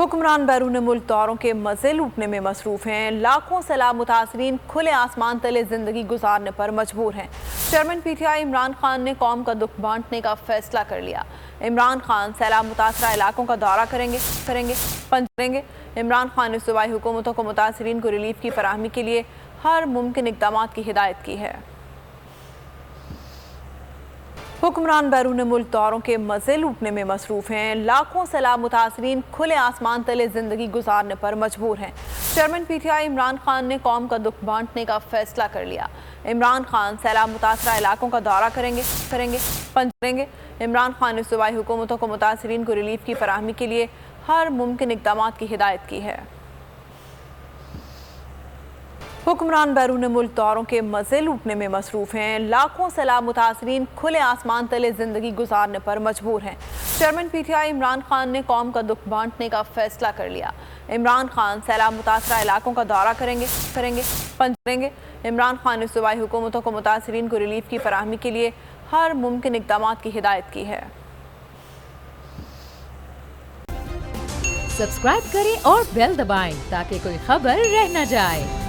हुक्मरान बैरून मुल्क दौरों के मजे लूटने में मसरूफ हैं। लाखों सैलाब मुतासरीन खुले आसमान तले जिंदगी गुजारने पर मजबूर हैं। चेयरमैन पीटीआई इमरान खान ने कौम का दुख बांटने का फैसला कर लिया। इमरान खान सैलाब मुतासरा इलाकों का दौरा करेंगे। इमरान खान ने सूबाई हुकूमतों को मुतासरीन को रिलीफ की फराहमी के लिए हर मुमकिन इक़दाम की हिदायत की है। हुक्मरान बैरून मुल्क दौरों के मजे लूटने में मसरूफ हैं। लाखों सैलाब मुतासरीन खुले आसमान तले जिंदगी गुजारने पर मजबूर हैं। चेयरमैन पीटीआई इमरान खान ने कौम का दुख बांटने का फैसला कर लिया। इमरान खान सैलाब मुतासरा इलाकों का दौरा करेंगे। इमरान खान ने सूबाई हुकूमतों को मुतासरीन को रिलीफ की फराहमी के लिए हर मुमकिन इक़दाम की हिदायत की है। हुक्मरान बैरून मुल्क दौरों के मजे लूटने में मसरूफ हैं। लाखों सैलाब मुतासरीन खुले आसमान तले जिंदगी गुजारने पर मजबूर हैं। चेयरमैन पीटीआई इमरान खान ने कौम का दुख बांटने का फैसला कर लिया। इमरान खान सैलाब मुतासरा इलाकों का दौरा करेंगे। इमरान खान ने सूबाई हुकूमतों को मुतासरीन को रिलीफ की फराहमी के लिए हर मुमकिन इक़दाम की हिदायत की है। सब्सक्राइब करें और बेल दबाएं ताकि कोई खबर रह न जाए।